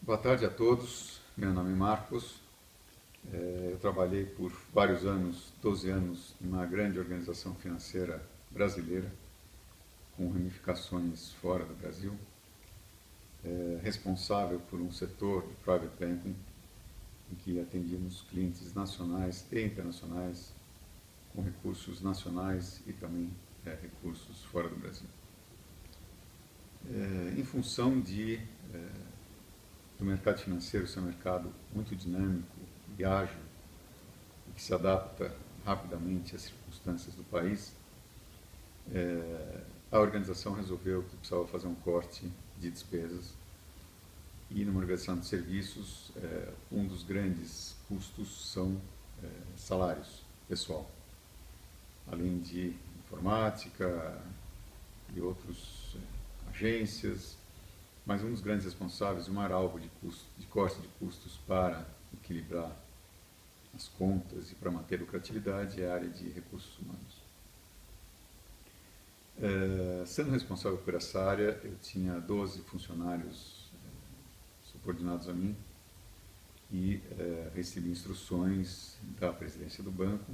Boa tarde a todos, meu nome é Marcos. Eu trabalhei por vários anos, 12 anos, numa grande organização financeira brasileira, com ramificações fora do Brasil, responsável por um setor de private banking, em que atendíamos clientes nacionais e internacionais, com recursos nacionais e também recursos fora do Brasil. Em função do mercado financeiro ser um mercado muito dinâmico e ágil, e que se adapta rapidamente às circunstâncias do país, a organização resolveu que precisava fazer um corte de despesas. E numa organização de serviços, um dos grandes custos são salários pessoal, além de informática e outras agências. Mas um dos grandes responsáveis, o maior alvo de corte de custos para equilibrar as contas e para manter a lucratividade é a área de recursos humanos. Sendo responsável por essa área, eu tinha 12 funcionários subordinados a mim e recebi instruções da presidência do banco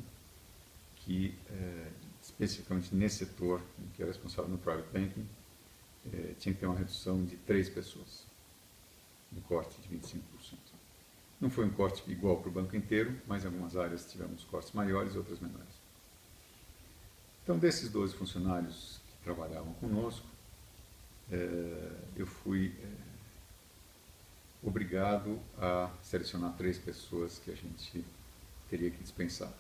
que, especificamente nesse setor, que era responsável no private banking, tinha que ter uma redução de 3 pessoas, um corte de 25%. Não foi um corte igual para o banco inteiro, mas em algumas áreas tivemos cortes maiores e outras menores. Então, desses 12 funcionários que trabalhavam conosco, eu fui obrigado a selecionar 3 pessoas que a gente teria que dispensar.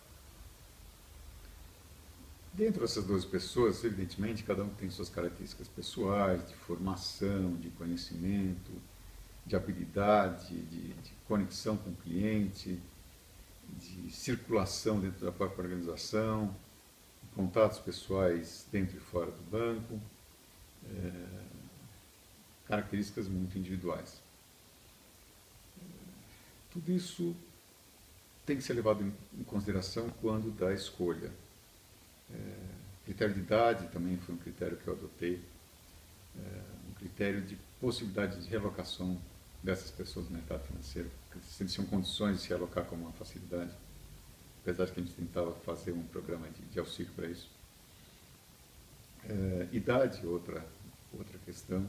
Dentro dessas 12 pessoas, evidentemente, cada um tem suas características pessoais, de formação, de conhecimento, de habilidade, de conexão com o cliente, de circulação dentro da própria organização, contatos pessoais dentro e fora do banco, características muito individuais. Tudo isso tem que ser levado em consideração quando dá escolha. Critério de idade também foi um critério que eu adotei, um critério de possibilidade de realocação dessas pessoas no mercado financeiro, se eles tinham condições de se alocar com uma facilidade, apesar de que a gente tentava fazer um programa de auxílio para isso. Idade, outra questão.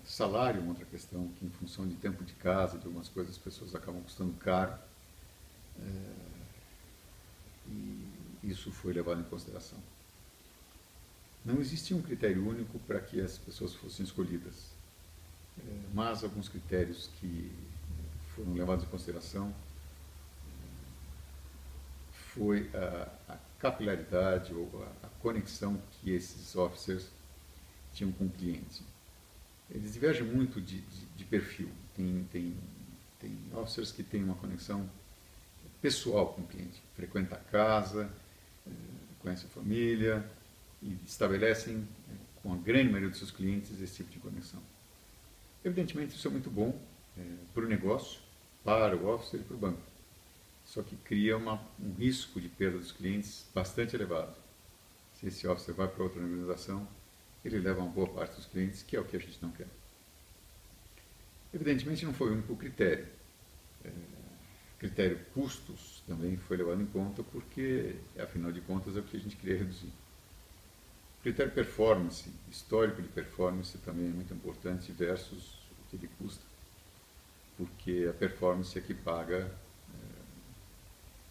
Salário, uma outra questão, que em função de tempo de casa, de algumas coisas, as pessoas acabam custando caro. E isso foi levado em consideração. Não existia um critério único para que as pessoas fossem escolhidas, mas alguns critérios que foram levados em consideração foi a capilaridade ou a conexão que esses officers tinham com o cliente. Eles divergem muito de perfil. Tem officers que têm uma conexão pessoal com o cliente, frequenta a casa, conhece a família e estabelecem com a grande maioria dos seus clientes esse tipo de conexão. Evidentemente isso é muito bom para o negócio, para o officer e para o banco. Só que cria um risco de perda dos clientes bastante elevado. Se esse officer vai para outra organização, ele leva uma boa parte dos clientes, que é o que a gente não quer. Evidentemente não foi o único critério. Critério custos também foi levado em conta porque, afinal de contas, é o que a gente queria reduzir. Critério performance, histórico de performance também é muito importante versus o que ele custa, porque a performance é que paga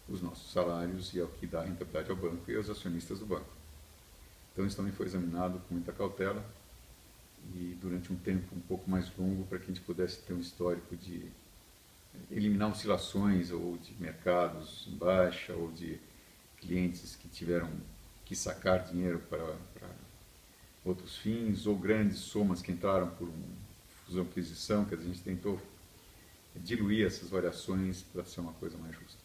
os nossos salários e é o que dá rentabilidade ao banco e aos acionistas do banco. Então isso também foi examinado com muita cautela e durante um tempo um pouco mais longo para que a gente pudesse ter um histórico de eliminar oscilações ou de mercados em baixa ou de clientes que tiveram que sacar dinheiro para outros fins ou grandes somas que entraram por uma fusão-aquisição, que a gente tentou diluir essas variações para ser uma coisa mais justa.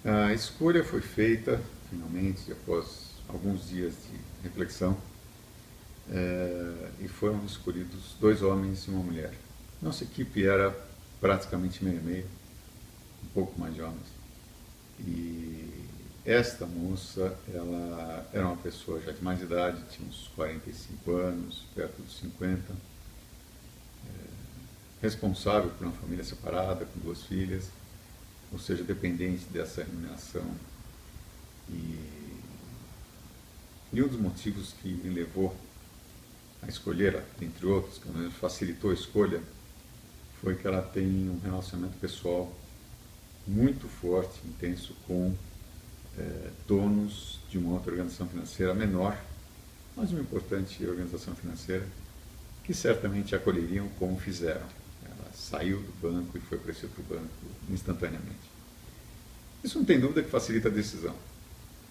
A escolha foi feita, finalmente, após alguns dias de reflexão, e foram escolhidos 2 homens e uma mulher. Nossa equipe era praticamente meio a meio, um pouco mais de homens. E esta moça, ela era uma pessoa já de mais idade, tinha uns 45 anos, perto dos 50, responsável por uma família separada, com 2 filhas, ou seja, dependente dessa remuneração. E um dos motivos que me levou a escolher, entre outros, que facilitou a escolha, foi que ela tem um relacionamento pessoal muito forte, intenso, com donos de uma outra organização financeira menor, mas uma importante organização financeira, que certamente a acolheriam como fizeram. Ela saiu do banco e foi para esse outro banco instantaneamente. Isso não tem dúvida que facilita a decisão,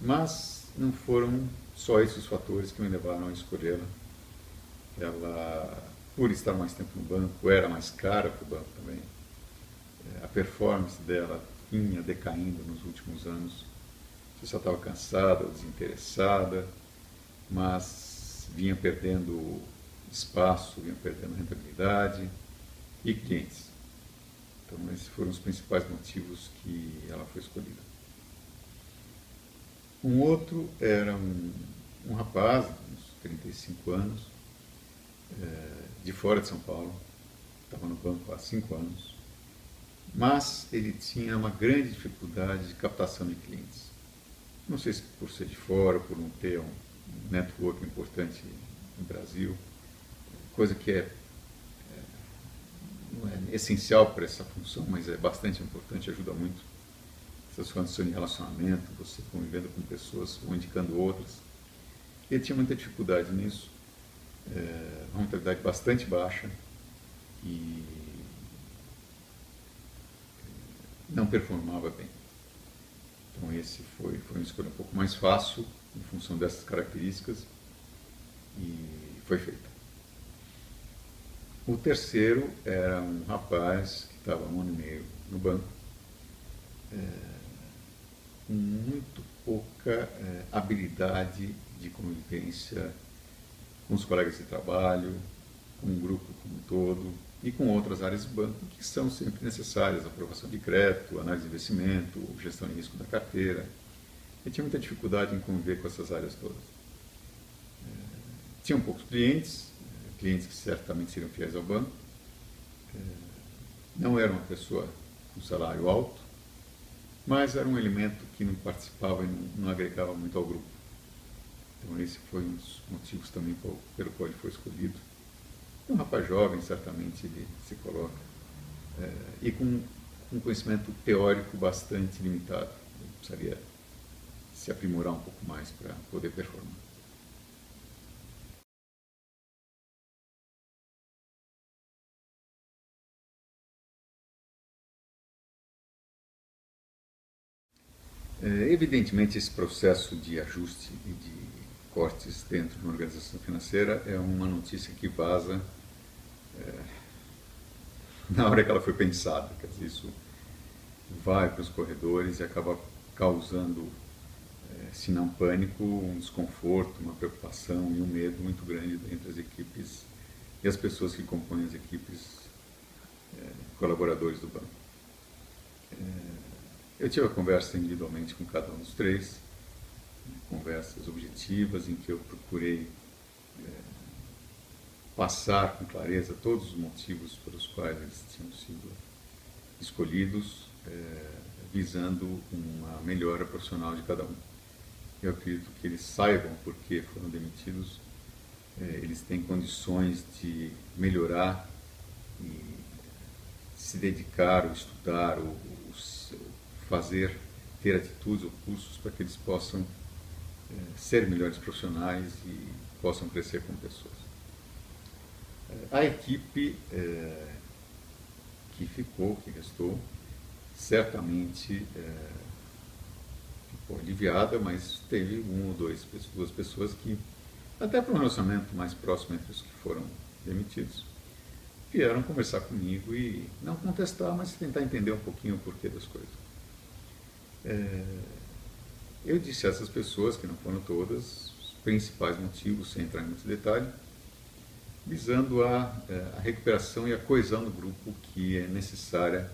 mas não foram só esses os fatores que me levaram a escolhê-la. Ela, por estar mais tempo no banco, era mais cara para o banco também. A performance dela vinha decaindo nos últimos anos. Você só estava cansada ou desinteressada, mas vinha perdendo espaço, vinha perdendo rentabilidade e clientes. Então, esses foram os principais motivos que ela foi escolhida. Um outro era um rapaz, uns 35 anos, de fora de São Paulo, estava no banco há 5 anos, mas ele tinha uma grande dificuldade de captação de clientes. Não sei se por ser de fora, por não ter um network importante no Brasil, coisa que não é essencial para essa função, mas é bastante importante, ajuda muito. Essas condições de relacionamento, você convivendo com pessoas ou indicando outras. Ele tinha muita dificuldade nisso, uma mentalidade bastante baixa e não performava bem. Então esse foi uma escolha um pouco mais fácil, em função dessas características, e foi feita. O terceiro era um rapaz que estava há 1 ano e meio no banco, com muito pouca habilidade de convivência com os colegas de trabalho, com o grupo como um todo e com outras áreas do banco que são sempre necessárias, aprovação de crédito, análise de investimento, gestão de risco da carteira. Ele tinha muita dificuldade em conviver com essas áreas todas. Tinham poucos clientes que certamente seriam fiéis ao banco, não era uma pessoa com salário alto, mas era um elemento que não participava e não agregava muito ao grupo. Então esse foi um dos motivos também pelo qual ele foi escolhido. É um rapaz jovem, certamente ele se coloca, e com um conhecimento teórico bastante limitado. Ele precisaria se aprimorar um pouco mais para poder performar. Evidentemente, esse processo de ajuste e de cortes dentro de uma organização financeira é uma notícia que vaza na hora que ela foi pensada. Quer dizer, isso vai para os corredores e acaba causando, se não pânico, um desconforto, uma preocupação e um medo muito grande entre as equipes e as pessoas que compõem as equipes, colaboradores do banco. Eu tive a conversa individualmente com cada um dos 3, conversas objetivas em que eu procurei passar com clareza todos os motivos pelos quais eles tinham sido escolhidos, visando uma melhora profissional de cada um. Eu acredito que eles saibam por que foram demitidos, eles têm condições de melhorar e se dedicar, ou estudar, ou fazer, ter atitudes ou cursos para que eles possam ser melhores profissionais e possam crescer como pessoas. A equipe que restou, certamente ficou aliviada, mas teve duas pessoas que, até para um relacionamento mais próximo entre os que foram demitidos, vieram conversar comigo e não contestar, mas tentar entender um pouquinho o porquê das coisas. Eu disse a essas pessoas, que não foram todas, os principais motivos, sem entrar em muito detalhe, visando a recuperação e a coesão do grupo que é necessária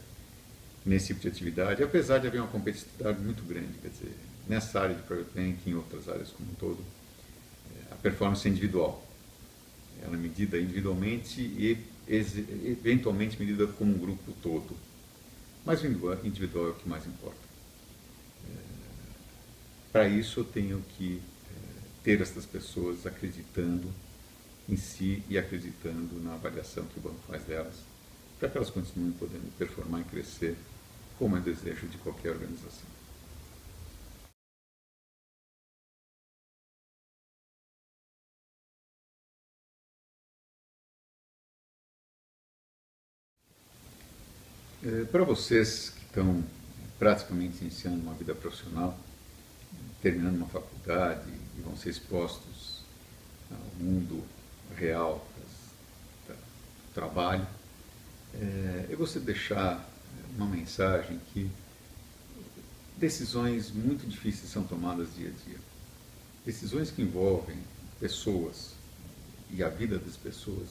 nesse tipo de atividade, apesar de haver uma competitividade muito grande, quer dizer, nessa área de private banking e em outras áreas como um todo, a performance é individual. Ela é medida individualmente e eventualmente medida como um grupo todo. Mas o individual é o que mais importa. Para isso eu tenho que ter essas pessoas acreditando em si e acreditando na avaliação que o banco faz delas, para que elas continuem podendo performar e crescer, como é o desejo de qualquer organização. Para vocês que estão praticamente iniciando uma vida profissional, terminando uma faculdade e vão ser expostos ao mundo real do trabalho, eu gostaria de deixar uma mensagem que decisões muito difíceis são tomadas dia a dia. Decisões que envolvem pessoas e a vida das pessoas,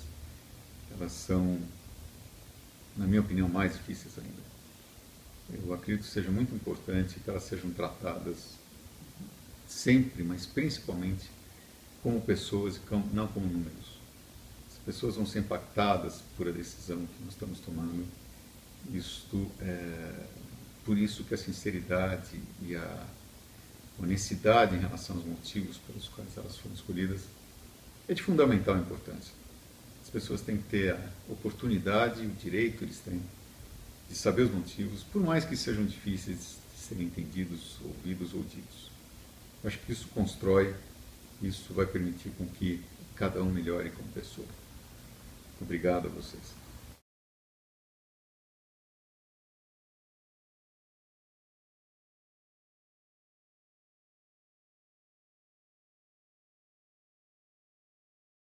elas são, na minha opinião, mais difíceis ainda. Eu acredito que seja muito importante que elas sejam tratadas sempre, mas principalmente como pessoas e não como números. As pessoas vão ser impactadas por a decisão que nós estamos tomando. Por isso que a sinceridade e a honestidade em relação aos motivos pelos quais elas foram escolhidas é de fundamental importância. As pessoas têm que ter a oportunidade e o direito, eles têm, de saber os motivos, por mais que sejam difíceis de serem entendidos, ouvidos ou ditos. Eu acho que isso constrói, isso vai permitir com que cada um melhore como pessoa. Obrigado a vocês.